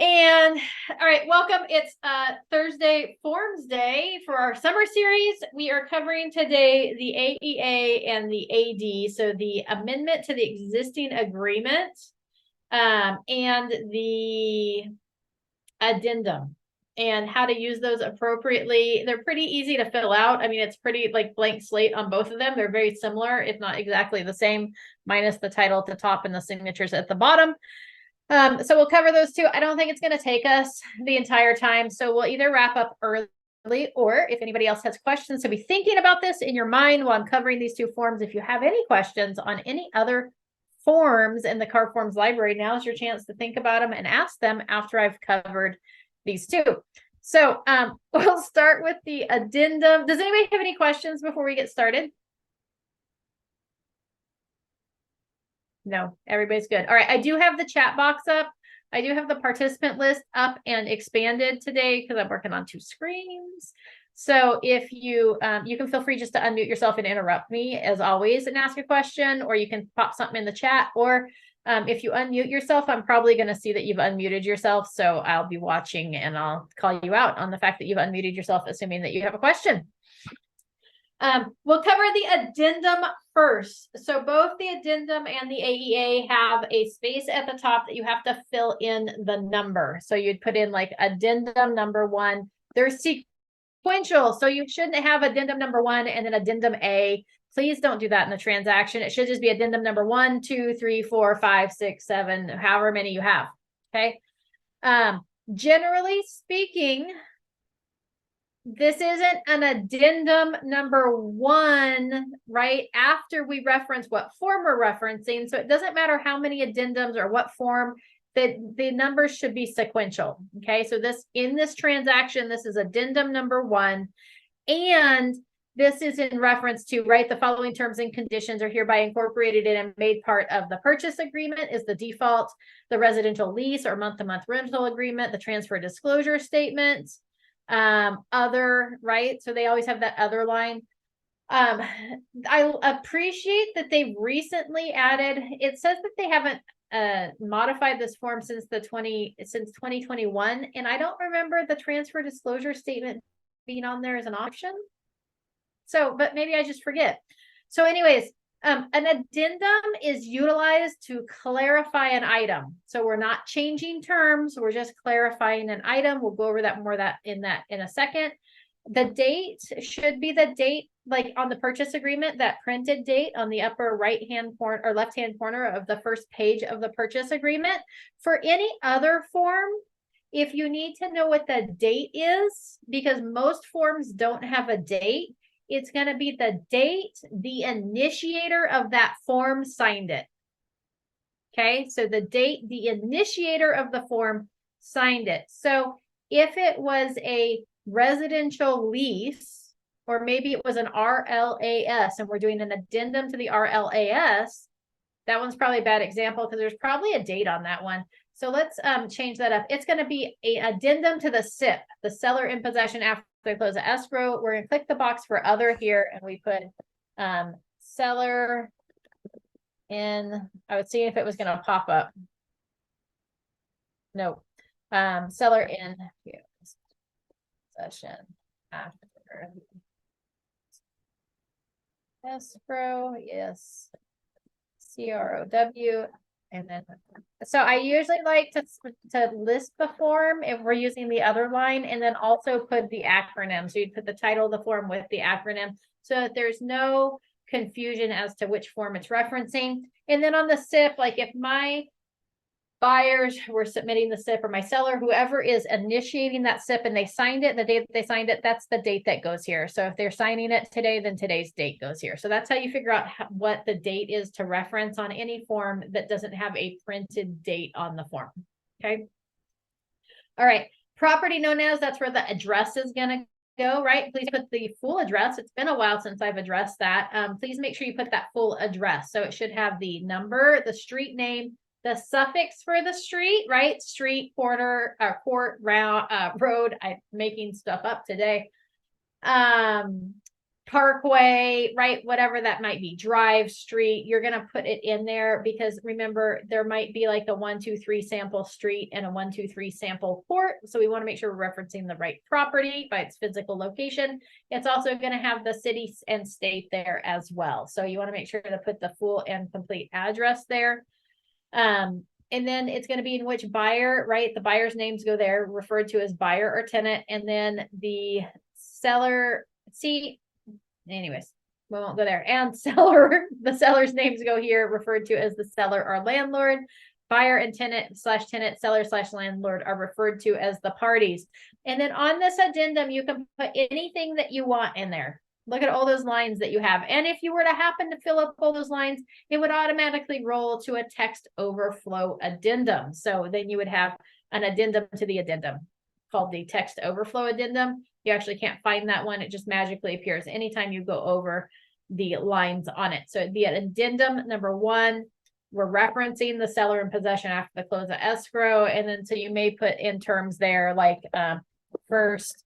And all right, welcome. It's Thursday Forms Day for our summer series. We are covering today the AEA and the AD, so the amendment to the existing agreement and the addendum and how to use those appropriately. They're pretty easy to fill out. I mean, it's pretty like blank slate on both of them. They're very similar, if not exactly the same, minus the title at the top and the signatures at the bottom. So we'll cover those two. I don't think it's going to take us the entire time. So we'll either wrap up early, or if anybody else has questions, so be thinking about this in your mind while I'm covering these two forms. If you have any questions on any other forms in the CARForms library, now's your chance to think about them and ask them after I've covered these two. So we'll start with the addendum. Does anybody have any questions before we get started? No, everybody's good. All right, I do have the chat box up. I do have the participant list up and expanded today because I'm working on two screens. So if you you can feel free just to unmute yourself and interrupt me as always and ask a question, or you can pop something in the chat, or if you unmute yourself, I'm probably going to see that you've unmuted yourself. So I'll be watching and I'll call you out on the fact that you've unmuted yourself, assuming that you have a question. We'll cover the addendum first. So both the addendum and the AEA have a space at the top that you have to fill in the number. So you'd put in like addendum number 1. They're sequential, so you shouldn't have addendum number 1 and then addendum A. Please don't do that in the transaction. It should just be addendum number 1, 2, 3, 4, 5, 6, 7, however many you have. Okay. Generally speaking, this isn't an addendum number 1 right after we reference what form we're referencing. So it doesn't matter how many addendums or what form, that the numbers should be sequential. Okay, so this in this transaction, this is addendum number 1. And this is in reference to, right, the following terms and conditions are hereby incorporated in and made part of the purchase agreement is the default, the residential lease or month-to-month rental agreement, the transfer disclosure statement, other, right? So they always have that other line. I appreciate that they recently added, it says that they haven't modified this form since 2021, and I don't remember the transfer disclosure statement being on there as an option. So, but maybe I just forget. So anyways, an addendum is utilized to clarify an item. So we're not changing terms, we're just clarifying an item. We'll go over that more in a second. The date should be the date, like on the purchase agreement, that printed date on the upper right-hand corner or left-hand corner of the first page of the purchase agreement. For any other form, if you need to know what the date is, because most forms don't have a date, it's going to be the date the initiator of that form signed it. Okay, so the date the initiator of the form signed it. So if it was a residential lease, or maybe it was an RLAS, and we're doing an addendum to the RLAS, that one's probably a bad example because there's probably a date on that one. So let's change that up. It's going to be an addendum to the SIP, the seller in possession after they close the escrow. We're going to click the box for other here, and we put seller in. I would see if it was going to pop up. No. Seller in possession after escrow. Yes. CROW. And then, so I usually like to list the form if we're using the other line, and then also put the acronym. So you'd put the title of the form with the acronym so that there's no confusion as to which form it's referencing. And then on the SIP, like if my buyers were submitting the SIP, or my seller, whoever is initiating that SIP, and they signed it, the date that they signed it, that's the date that goes here. So if they're signing it today, then today's date goes here. So that's how you figure out what the date is to reference on any form that doesn't have a printed date on the form. Okay. All right. Property known as, that's where the address is going to go, right? Please put the full address. It's been a while since I've addressed that. Please make sure you put that full address. So it should have the number, the street name, the suffix for the street, right? Street, corner, court, round, road. I'm making stuff up today. parkway, right? Whatever that might be, drive, street, you're going to put it in there because remember, there might be like a 1, 2, 3 sample street and a 1, 2, 3 sample court. So we want to make sure we're referencing the right property by its physical location. It's also going to have the city and state there as well. So you want to make sure to put the full and complete address there. And then it's going to be in which buyer, right? The buyer's names go there, referred to as buyer or tenant. And then the seller, anyways, we won't go there. And seller, the seller's names go here, referred to as the seller or landlord. Buyer and tenant / tenant, seller / landlord are referred to as the parties. And then on this addendum, you can put anything that you want in there. Look at all those lines that you have. And if you were to happen to fill up all those lines, it would automatically roll to a text overflow addendum. So then you would have an addendum to the addendum called the text overflow addendum. You actually can't find that one. It just magically appears anytime you go over the lines on it. So it'd be an addendum number 1. We're referencing the seller in possession after the close of escrow. And then so you may put in terms there like first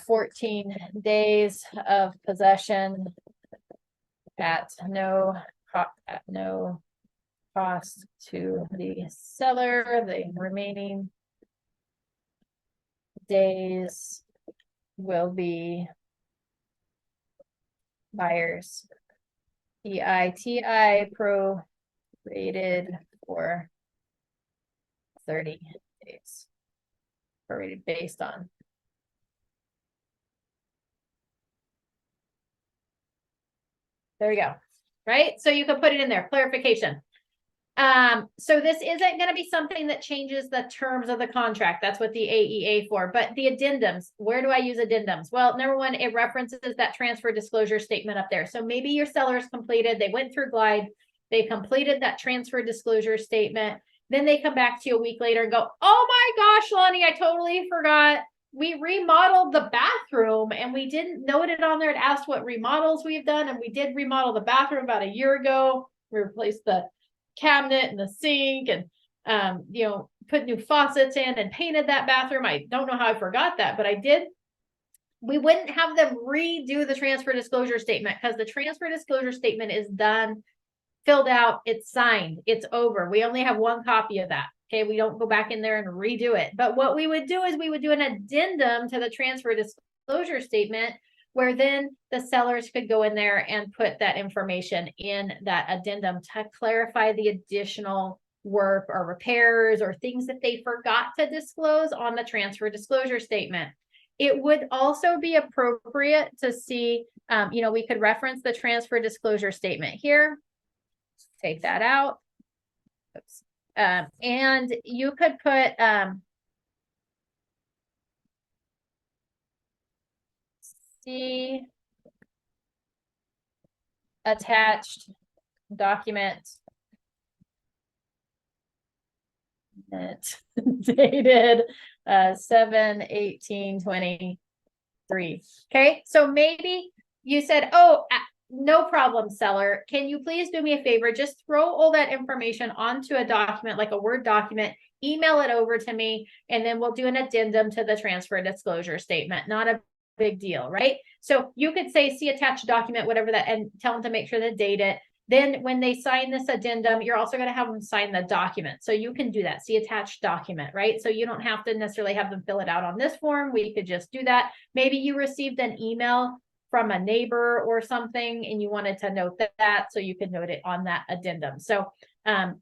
14 days of possession at no cost to the seller. The remaining days will be buyer's EITI prorated for 30 days. Prorated based on. There you go. Right? So you can put it in there. Clarification. So this isn't going to be something that changes the terms of the contract. That's what the AEA for. But the addendums, where do I use addendums? Well, number 1, it references that transfer disclosure statement up there. So maybe your seller's completed, they went through Glide, they completed that transfer disclosure statement. Then they come back to you a week later and go, oh my gosh, Lonnie, I totally forgot. We remodeled the bathroom and we didn't note it on there. It asked what remodels we've done. And we did remodel the bathroom about a year ago. We replaced the cabinet and the sink and, you know, put new faucets in and painted that bathroom. I don't know how I forgot that, but I did. We wouldn't have them redo the transfer disclosure statement because the transfer disclosure statement is done, filled out, it's signed, it's over. We only have 1 copy of that. Okay, we don't go back in there and redo it. But what we would do is we would do an addendum to the transfer disclosure statement where then the sellers could go in there and put that information in that addendum to clarify the additional work or repairs or things that they forgot to disclose on the transfer disclosure statement. It would also be appropriate to see, you know, we could reference the transfer disclosure statement here. Take that out. Oops. And you could put see attached document dated 7/18/23. Okay, so maybe you said, oh, no problem, seller. Can you please do me a favor? Just throw all that information onto a document, like a Word document, email it over to me, and then we'll do an addendum to the transfer disclosure statement. Not a big deal, right? So you could say, see attached document, whatever that, and tell them to make sure to date it. Then when they sign this addendum, you're also going to have them sign the document. So you can do that, see attached document, right? So you don't have to necessarily have them fill it out on this form. We could just do that. Maybe you received an email from a neighbor or something, and you wanted to note that, so you could note it on that addendum. So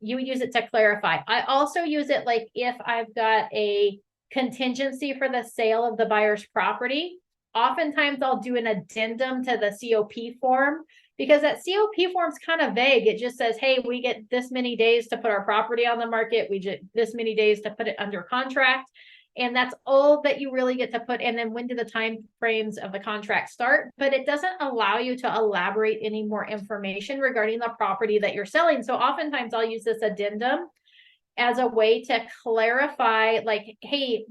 you would use it to clarify. I also use it like if I've got a contingency for the sale of the buyer's property. Oftentimes I'll do an addendum to the COP form because that COP form is kind of vague. It just says, hey, we get this many days to put our property on the market. We get this many days to put it under contract. And that's all that you really get to put. And then when do the time frames of the contract start? But it doesn't allow you to elaborate any more information regarding the property that you're selling. So oftentimes I'll use this addendum as a way to clarify, like, hey,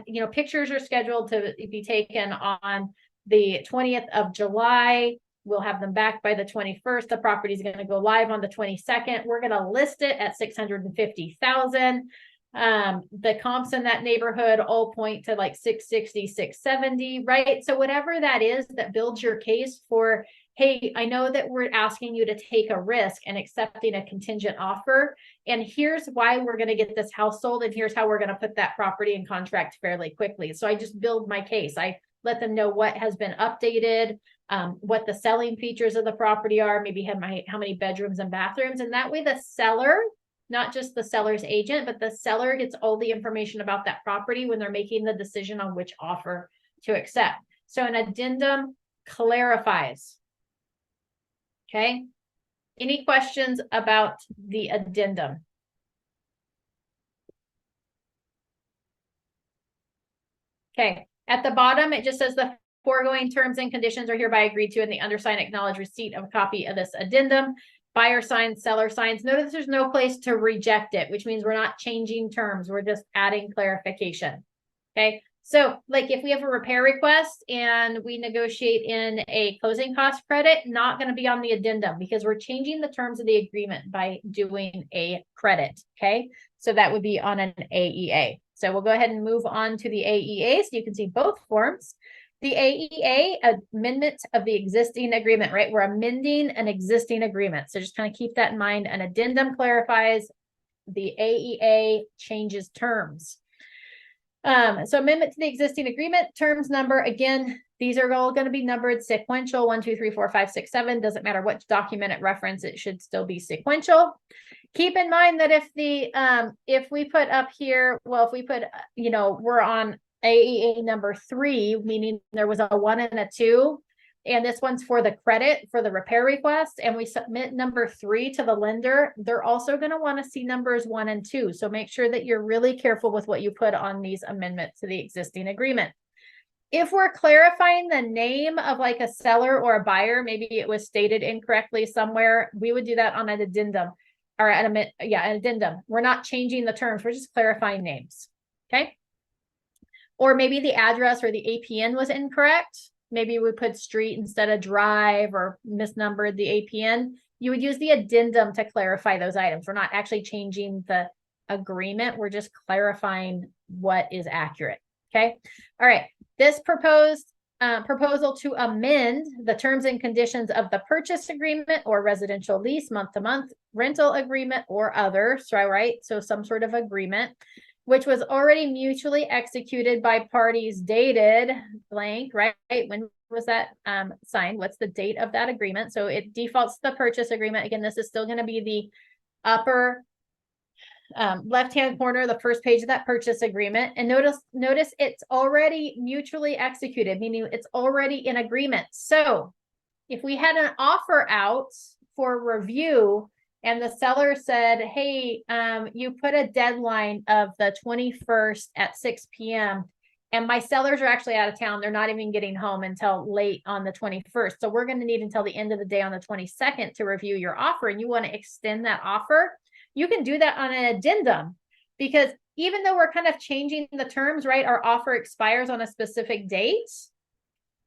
you know, pictures are scheduled to be taken on the 20th of July. We'll have them back by the 21st. The property is going to go live on the 22nd. We're going to list it at $650,000. The comps in that neighborhood all point to like 660, 670, right? So whatever that is that builds your case for, hey, I know that we're asking you to take a risk and accepting a contingent offer. And here's why we're going to get this house sold. And here's how we're going to put that property in contract fairly quickly. So I just build my case. I let them know what has been updated, what the selling features of the property are, maybe how many bedrooms and bathrooms. And that way the seller, not just the seller's agent, but the seller gets all the information about that property when they're making the decision on which offer to accept. So an addendum clarifies. Okay. Any questions about the addendum? Okay. At the bottom, it just says the foregoing terms and conditions are hereby agreed to, and the undersigned acknowledge receipt of a copy of this addendum. Buyer signs, seller signs. Notice there's no place to reject it, which means we're not changing terms. We're just adding clarification. Okay. So like if we have a repair request and we negotiate in a closing cost credit, not going to be on the addendum because we're changing the terms of the agreement by doing a credit. Okay. So that would be on an AEA. So we'll go ahead and move on to the AEA so you can see both forms. The AEA, amendment of the existing agreement, right? We're amending an existing agreement. So just kind of keep that in mind. An addendum clarifies, the AEA changes terms. So amendment to the existing agreement, terms number, again, these are all going to be numbered sequential, 1, 2, 3, 4, 5, 6, 7. Doesn't matter what document it reference, it should still be sequential. Keep in mind that if we put up here, well, if we put, we're on AEA number 3, meaning there was a 1 and a 2, and this one's for the credit for the repair request, and we submit number 3 to the lender, they're also going to want to see numbers 1 and 2. So make sure that you're really careful with what you put on these amendments to the existing agreement. If we're clarifying the name of like a seller or a buyer, maybe it was stated incorrectly somewhere, we would do that on an addendum or an addendum. We're not changing the terms, we're just clarifying names. Okay. Or maybe the address or the APN was incorrect. Maybe we put street instead of drive or misnumbered the APN. You would use the addendum to clarify those items. We're not actually changing the agreement. We're just clarifying what is accurate. Okay. All right. This proposal to amend the terms and conditions of the purchase agreement or residential lease, month-to-month rental agreement or other. So some sort of agreement, which was already mutually executed by parties dated blank, right? When was that signed? What's the date of that agreement? So it defaults to the purchase agreement. Again, this is still going to be the upper left-hand corner, the first page of that purchase agreement. And notice it's already mutually executed, meaning it's already in agreement. So if we had an offer out for review, and the seller said, hey, you put a deadline of the 21st at 6 p.m. and my sellers are actually out of town. They're not even getting home until late on the 21st. So we're going to need until the end of the day on the 22nd to review your offer. And you want to extend that offer. You can do that on an addendum because even though we're kind of changing the terms, right? Our offer expires on a specific date.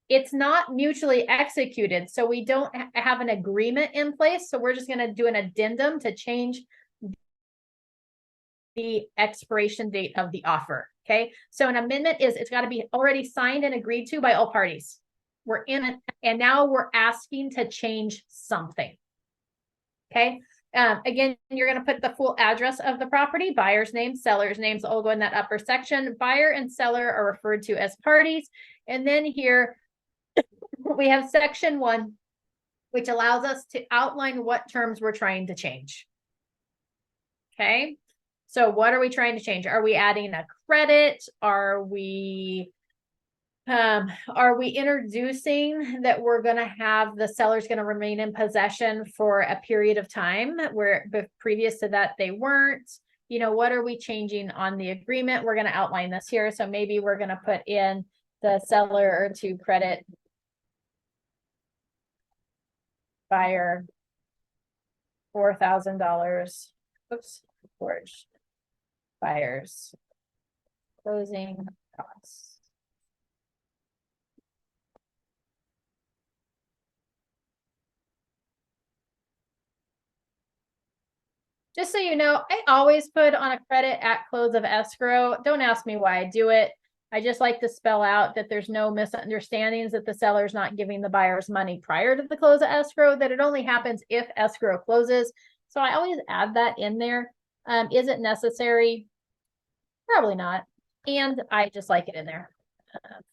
It's not mutually executed. So we don't have an agreement in place. So we're just going to do an addendum to change the expiration date of the offer. Okay. So an amendment it's got to be already signed and agreed to by all parties. We're in it. And now we're asking to change something. Okay. Again, you're going to put the full address of the property, buyer's name, seller's names, all go in that upper section. Buyer and seller are referred to as parties. And then here, we have section 1, which allows us to outline what terms we're trying to change. Okay. So what are we trying to change? Are we adding a credit? Are we introducing that we're going to have the seller's going to remain in possession for a period of time where previous to that they weren't? What are we changing on the agreement? We're going to outline this here. So maybe we're going to put in the seller to credit buyer $4,000. Oops, towards buyer's closing costs. Just so you know, I always put on a credit at close of escrow. Don't ask me why I do it. I just like to spell out that there's no misunderstandings, that the seller's not giving the buyers money prior to the close of escrow, that it only happens if escrow closes. So I always add that in there. Is it necessary? Probably not. And I just like it in there.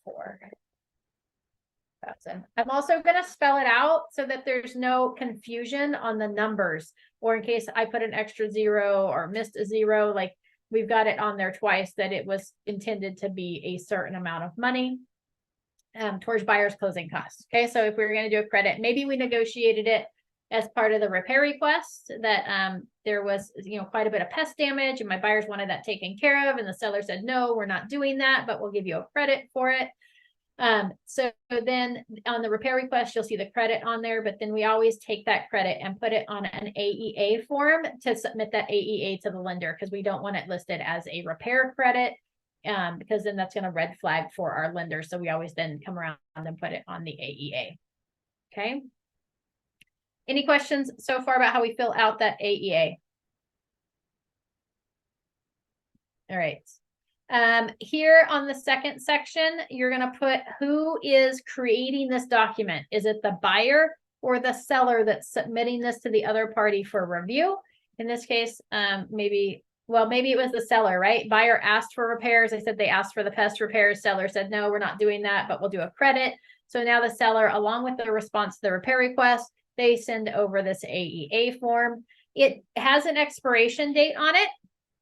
4,000. I'm also going to spell it out so that there's no confusion on the numbers, or in case I put an extra zero or missed a zero, like we've got it on there twice that it was intended to be a certain amount of money towards buyer's closing costs. Okay, so if we were going to do a credit, maybe we negotiated it as part of the repair request that there was, quite a bit of pest damage and my buyers wanted that taken care of, and the seller said, no, we're not doing that, but we'll give you a credit for it. So then on the repair request, you'll see the credit on there, but then we always take that credit and put it on an AEA form to submit that AEA to the lender, because we don't want it listed as a repair credit, because then that's going to red flag for our lender. So we always then come around and put it on the AEA. Okay. Any questions so far about how we fill out that AEA? All right. Here on the second section, you're going to put who is creating this document. Is it the buyer or the seller that's submitting this to the other party for review? In this case, maybe it was the seller, right? Buyer asked for repairs. I said they asked for the pest repairs. Seller said, no, we're not doing that, but we'll do a credit. So now the seller, along with the response to the repair request, they send over this AEA form. It has an expiration date on it,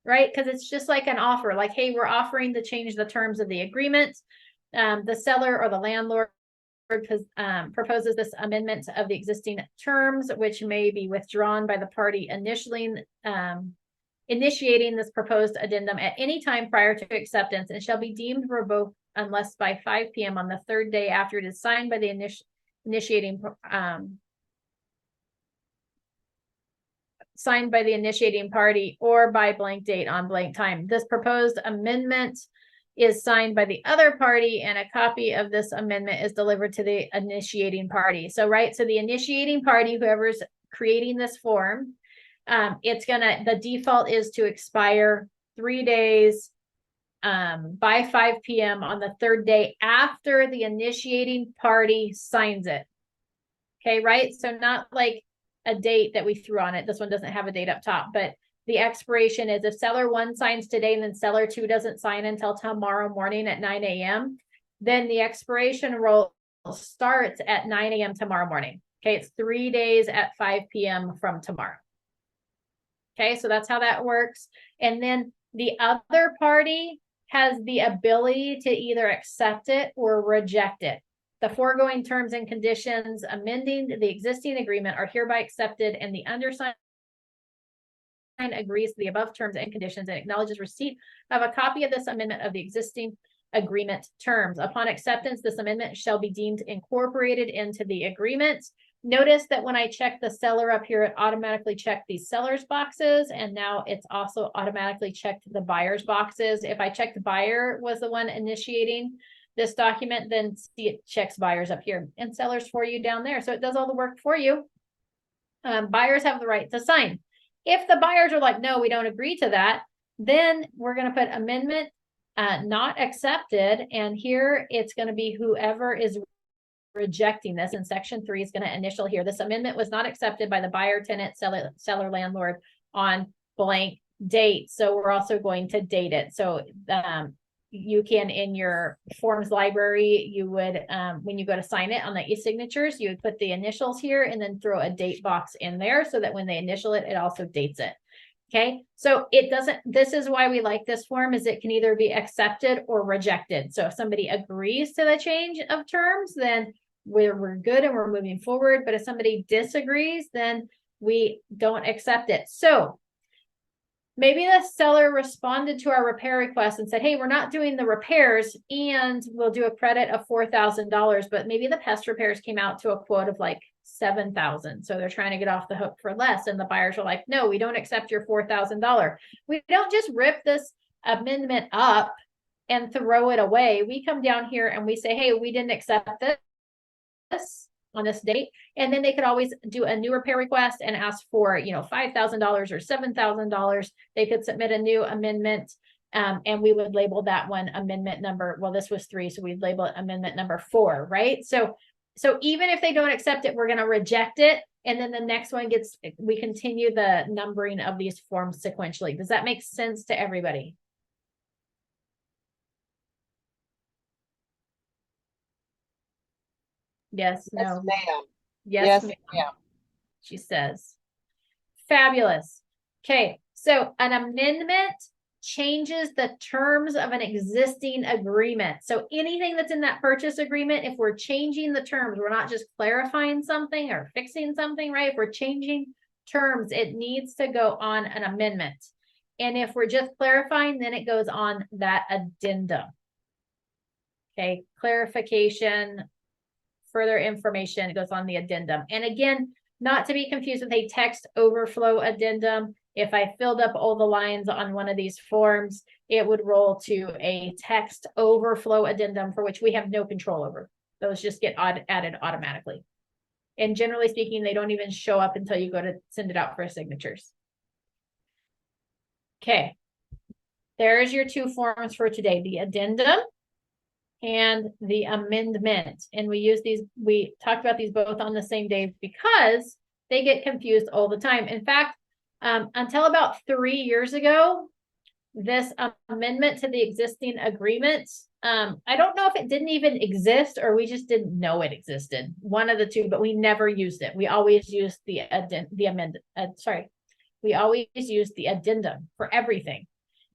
right? Because it's just like an offer, like, hey, we're offering to change the terms of the agreement. The seller or the landlord proposes this amendment of the existing terms, which may be withdrawn by the party initiating this proposed addendum at any time prior to acceptance, and shall be deemed revoked unless by 5 p.m. on the third day after it is signed by the initiating party or by blank date on blank time. This proposed amendment is signed by the other party, and a copy of this amendment is delivered to the initiating party. So, right, so the initiating party, whoever's creating this form, the default is to expire 3 days by 5 p.m. on the third day after the initiating party signs it. Okay, right? So not like a date that we threw on it. This one doesn't have a date up top, but the expiration is if seller 1 signs today and then seller 2 doesn't sign until tomorrow morning at 9 a.m., then the expiration roll starts at 9 a.m. tomorrow morning. Okay, it's 3 days at 5 p.m. from tomorrow. Okay, so that's how that works. And then the other party has the ability to either accept it or reject it. The foregoing terms and conditions amending the existing agreement are hereby accepted, and the undersigned agrees to the above terms and conditions and acknowledges receipt of a copy of this amendment of the existing agreement terms. Upon acceptance, this amendment shall be deemed incorporated into the agreement. Notice that when I check the seller up here, it automatically checked these sellers boxes, and now it's also automatically checked the buyer's boxes. If I checked the buyer was the one initiating this document, then see it checks buyers up here and sellers for you down there. So it does all the work for you. Buyers have the right to sign. If the buyers are like, no, we don't agree to that, then we're going to put amendment not accepted. And here it's going to be whoever is rejecting this, and section 3 is going to initial here. This amendment was not accepted by the buyer, tenant, seller, landlord on blank date. So we're also going to date it. So you can, in your forms library, you would, when you go to sign it on the e-signatures, you would put the initials here and then throw a date box in there so that when they initial it, it also dates it. Okay, so it doesn't, this is why we like this form, is it can either be accepted or rejected. So if somebody agrees to the change of terms, then we're good and we're moving forward. But if somebody disagrees, then we don't accept it. So maybe the seller responded to our repair request and said, hey, we're not doing the repairs and we'll do a credit of $4,000, but maybe the pest repairs came out to a quote of like $7,000. So they're trying to get off the hook for less. And the buyers are like, no, we don't accept your $4,000. We don't just rip this amendment up and throw it away. We come down here and we say, hey, we didn't accept this. on this date. And then they could always do a new repair request and ask for, you know, $5,000 or $7,000. They could submit a new amendment. And we would label that one amendment number. Well, this was 3, so we'd label it amendment number 4, right? So even if they don't accept it, we're going to reject it. And then the next one we continue the numbering of these forms sequentially. Does that make sense to everybody? Yes, no. Ma'am. Yes, ma'am. She says. Fabulous. Okay, so an amendment changes the terms of an existing agreement. So anything that's in that purchase agreement, if we're changing the terms, we're not just clarifying something or fixing something, right? If we're changing terms, it needs to go on an amendment. And if we're just clarifying, then it goes on that addendum. Okay, clarification, further information, it goes on the addendum. And again, not to be confused with a text overflow addendum. If I filled up all the lines on one of these forms, it would roll to a text overflow addendum for which we have no control over. Those just get added automatically. And generally speaking, they don't even show up until you go to send it out for signatures. Okay. There's your 2 forms for today, the addendum and the amendment. And we talked about these both on the same day because they get confused all the time. In fact, until about 3 years ago, this amendment to the existing agreement, I don't know if it didn't even exist or we just didn't know it existed. One of the two, but we never used it. We always used we always used the addendum for everything.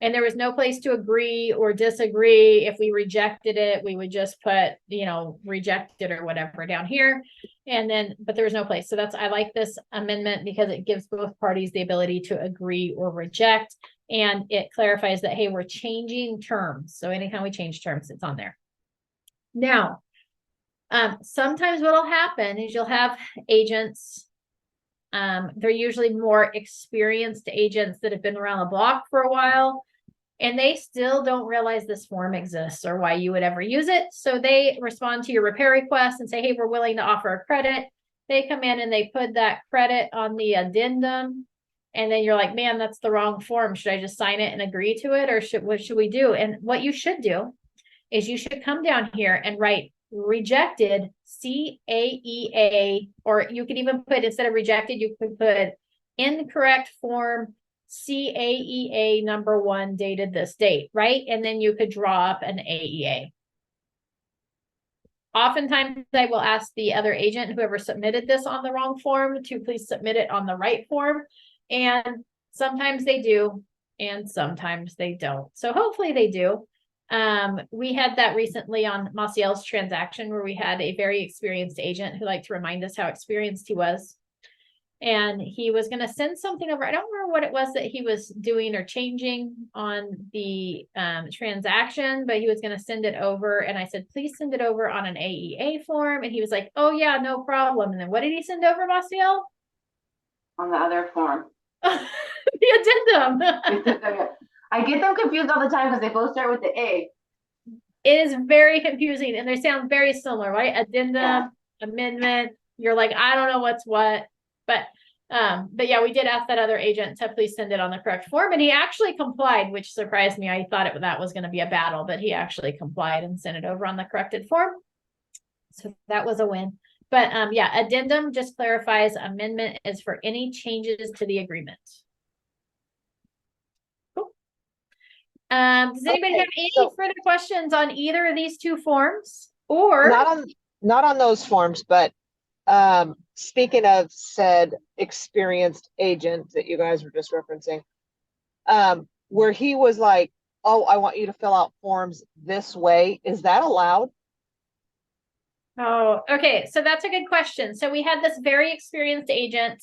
And there was no place to agree or disagree. If we rejected it, we would just put, you know, rejected or whatever down here. And then, but there was no place. So I like this amendment because it gives both parties the ability to agree or reject. And it clarifies that, hey, we're changing terms. So anytime we change terms, it's on there. Now, sometimes what'll happen is you'll have agents. They're usually more experienced agents that have been around the block for a while. And they still don't realize this form exists or why you would ever use it. So they respond to your repair request and say, hey, we're willing to offer a credit. They come in and they put that credit on the addendum. And then you're like, man, that's the wrong form. Should I just sign it and agree to it? Or what should we do? And what you should do is you should come down here and write rejected CAEA, or you could even put, instead of rejected, you could put incorrect form CAEA number 1 dated this date, right? And then you could draw up an AEA. Oftentimes I will ask the other agent, whoever submitted this on the wrong form, to please submit it on the right form. And sometimes they do, and sometimes they don't. So hopefully they do. We had that recently on Maciel's transaction where we had a very experienced agent who liked to remind us how experienced he was. And he was going to send something over. I don't remember what it was that he was doing or changing on the transaction, but he was going to send it over. And I said, please send it over on an AEA form. And he was like, oh yeah, no problem. And then what did he send over, Maciel? On the other form. The addendum. I get them confused all the time because they both start with the A. It is very confusing and they sound very similar, right? Addendum, amendment. You're like, I don't know what's what. But yeah, we did ask that other agent to please send it on the correct form, and he actually complied, which surprised me. I thought that was going to be a battle, but he actually complied and sent it over on the corrected form. So that was a win. But yeah, addendum just clarifies amendment is for any changes to the agreement. Cool. Does anybody have any further questions on either of these 2 forms? Or not on those forms, but speaking of said experienced agent that you guys were just referencing, where he was like, oh, I want you to fill out forms this way. Is that allowed? Oh, okay. So that's a good question. So we had this very experienced agent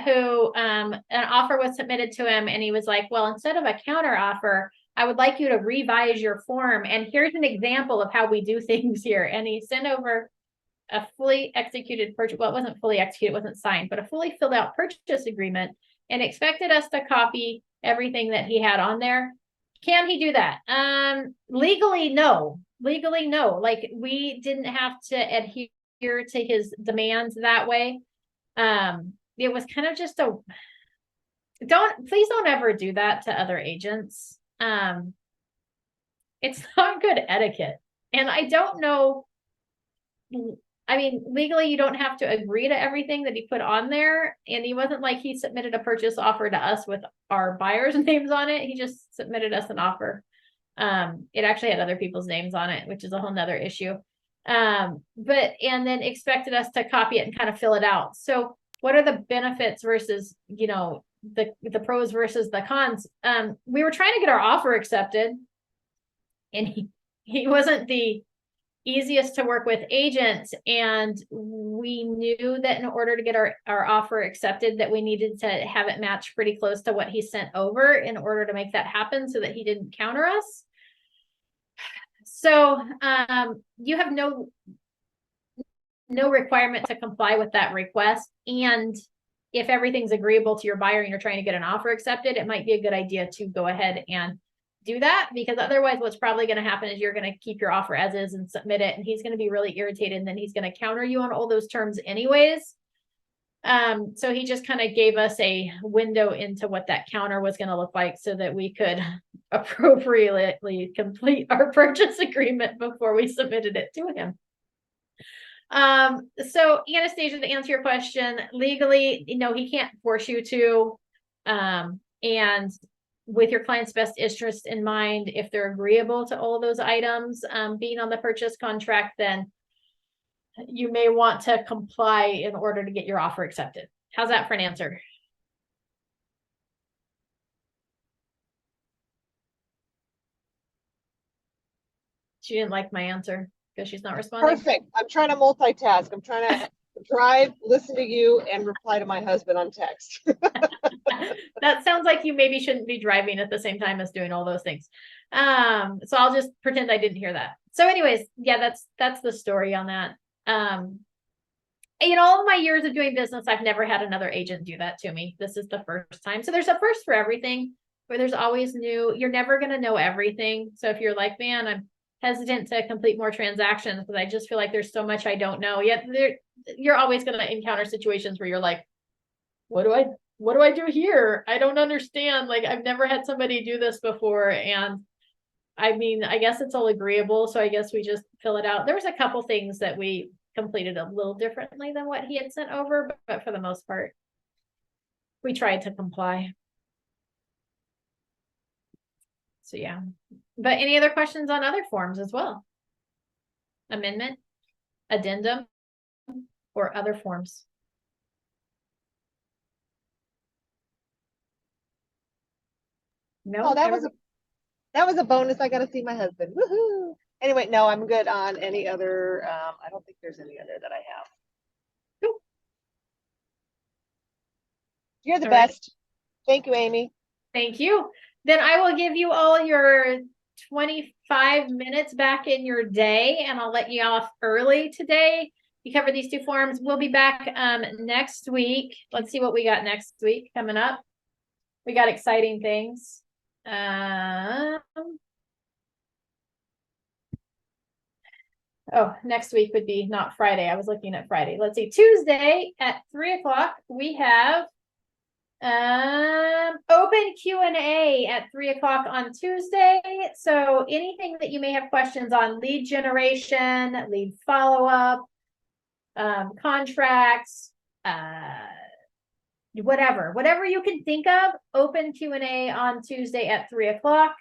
who an offer was submitted to him and he was like, well, instead of a counter offer, I would like you to revise your form. And here's an example of how we do things here. And he sent over a fully executed purchase. Well, it wasn't fully executed, it wasn't signed, but a fully filled out purchase agreement and expected us to copy everything that he had on there. Can he do that? Legally, no. Legally, no. Like we didn't have to adhere to his demands that way. It was kind of just please don't ever do that to other agents. It's not good etiquette. And I don't know, I mean, legally, you don't have to agree to everything that he put on there. And he wasn't like he submitted a purchase offer to us with our buyers' names on it. He just submitted us an offer. It actually had other people's names on it, which is a whole nother issue. And then expected us to copy it and kind of fill it out. So what are the benefits versus, you know, the pros versus the cons? We were trying to get our offer accepted, and he wasn't the easiest to work with agent, and we knew that in order to get our offer accepted, that we needed to have it match pretty close to what he sent over in order to make that happen, so that he didn't counter us. So you have no requirement to comply with that request. And if everything's agreeable to your buyer and you're trying to get an offer accepted, it might be a good idea to go ahead and do that, because otherwise what's probably going to happen is you're going to keep your offer as is and submit it, and he's going to be really irritated, and then he's going to counter you on all those terms anyways. So he just kind of gave us a window into what that counter was going to look like, so that we could appropriately complete our purchase agreement before we submitted it to him. So Anastasia, to answer your question, legally, you know, he can't force you to, and with your client's best interest in mind, if they're agreeable to all those items, being on the purchase contract, then you may want to comply in order to get your offer accepted. How's that for an answer? She didn't like my answer because she's not responding. Perfect. I'm trying to multitask. I'm trying to drive, listen to you, and reply to my husband on text. That sounds like you maybe shouldn't be driving at the same time as doing all those things. So I'll just pretend I didn't hear that. So anyways, yeah, that's the story on that. In all of my years of doing business, I've never had another agent do that to me. This is the first time. So there's a first for everything, where there's always new. You're never going to know everything. So if you're like, man, I'm hesitant to complete more transactions because I just feel like there's so much I don't know yet, you're always going to encounter situations where you're like, what do I do here? I don't understand. Like, I've never had somebody do this before. And I mean, I guess it's all agreeable. So I guess we just fill it out. There was a couple things that we completed a little differently than what he had sent over, but for the most part, we tried to comply. So yeah, but any other questions on other forms as well? Amendment, addendum, or other forms? No. Oh, that was a bonus. I got to see my husband. Woohoo! Anyway, no, I'm good on any other. I don't think there's any other that I have. Cool. You're the All right. best. Thank you, Amy. Thank you. Then I will give you all your 25 minutes back in your day, and I'll let you off early today. You cover these two forms. We'll be back next week. Let's see what we got next week coming up. We got exciting things. Oh, next week would be not Friday. I was looking at Friday. Let's see. Tuesday at 3 o'clock, we have open Q&A at 3 o'clock on Tuesday. So anything that you may have questions on lead generation, lead follow-up, contracts, whatever you can think of, open Q&A on Tuesday at 3 o'clock.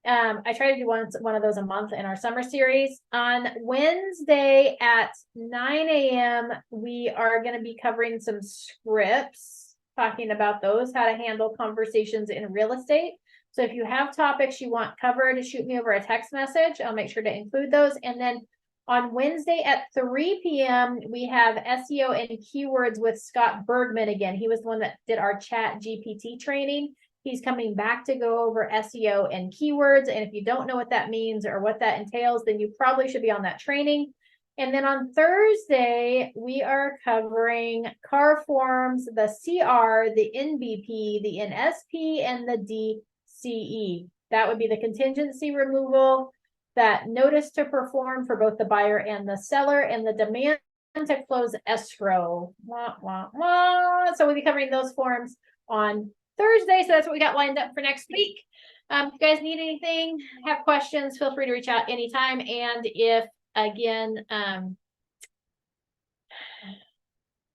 I try to do one of those a month in our summer series. On Wednesday at 9 a.m., we are going to be covering some scripts, talking about those, how to handle conversations in real estate. So if you have topics you want covered, shoot me over a text message. I'll make sure to include those. And then on Wednesday at 3 p.m., we have SEO and keywords with Scott Bergman again. He was the one that did our Chat GPT training. He's coming back to go over SEO and keywords. And if you don't know what that means or what that entails, then you probably should be on that training. And then on Thursday, we are covering CAR forms, the CR, the NBP, the NSP, and the DCE. That would be the contingency removal, that notice to perform for both the buyer and the seller, and the demand to close escrow. Wah, wah, wah. So we'll be covering those forms on Thursday. So that's what we got lined up for next week. If you guys need anything, have questions, feel free to reach out anytime. And if, again,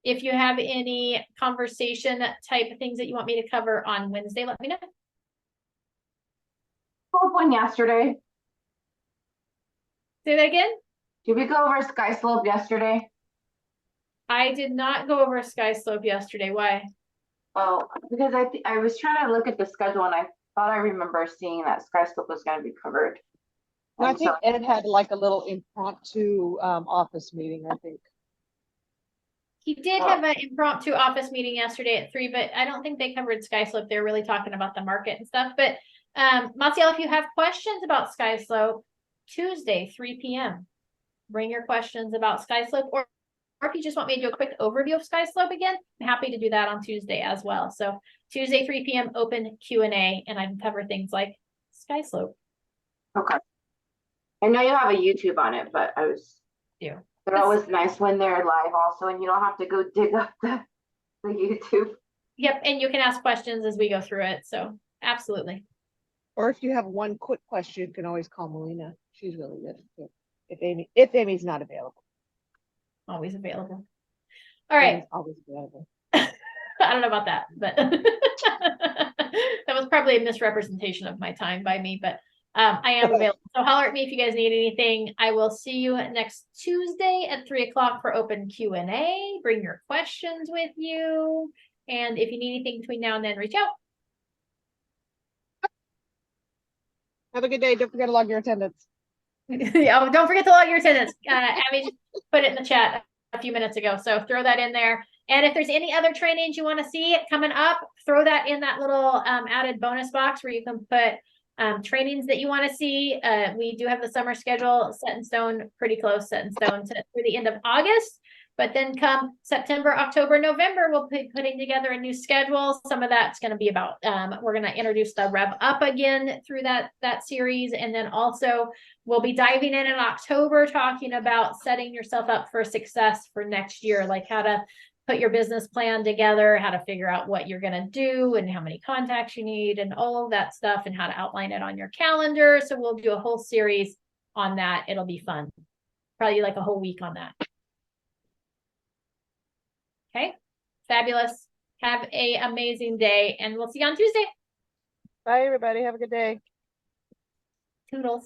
if you have any conversation type of things that you want me to cover on Wednesday, let me know. One yesterday. Say that again. Did we go over Sky Slope yesterday? I did not go over Sky Slope yesterday. Why? Oh, because I was trying to look at the schedule and I thought I remember seeing that Sky Slope was gonna be covered. And I And think so- Ed had like a little impromptu office meeting, I think. He did have an impromptu office meeting yesterday at 3, but I don't think they covered Sky Slope. They're really talking about the market and stuff. But Maciel, if you have questions about Sky Slope, Tuesday, 3 p.m. Bring your questions about Sky Slope, or if you just want me to do a quick overview of Sky Slope again, I'm happy to do that on Tuesday as well. So Tuesday, 3 p.m. open Q&A, and I can cover things like Sky Slope. Okay. I know you have a YouTube on it, but Yeah. they're always nice when they're live also, and you don't have to go dig up the YouTube. Yep, and you can ask questions as we go through it. So absolutely. Or if you have one quick question, you can always call Melina. She's really good too. If Amy's not available. Always available. All right. Amy's always available. I don't know about that, but that was probably a misrepresentation of my time by me, but I am available. So holler at me if you guys need anything. I will see you next Tuesday at 3 o'clock for open Q&A. Bring your questions with you. And if you need anything between now and then, reach out. Have a good day. Don't forget to log your attendance. Yeah, don't forget to log your attendance. Abby just put it in the chat a few minutes ago, so throw that in there. And if there's any other trainings you want to see coming up, throw that in that little added bonus box where you can put trainings that you want to see. We do have the summer schedule set in stone, pretty close set in stone through the end of August. But then come September, October, November, we'll be putting together a new schedule. Some of that's going to be about, we're going to introduce the Rev Up again through that series. And then also we'll be diving in October, talking about setting yourself up for success for next year, like how to put your business plan together, how to figure out what you're going to do and how many contacts you need and all of that stuff and how to outline it on your calendar. So we'll do a whole series on that. It'll be fun. Probably like a whole week on that. Okay, fabulous. Have an amazing day, and we'll see you on Tuesday. Bye, everybody. Have a good day. Toodles.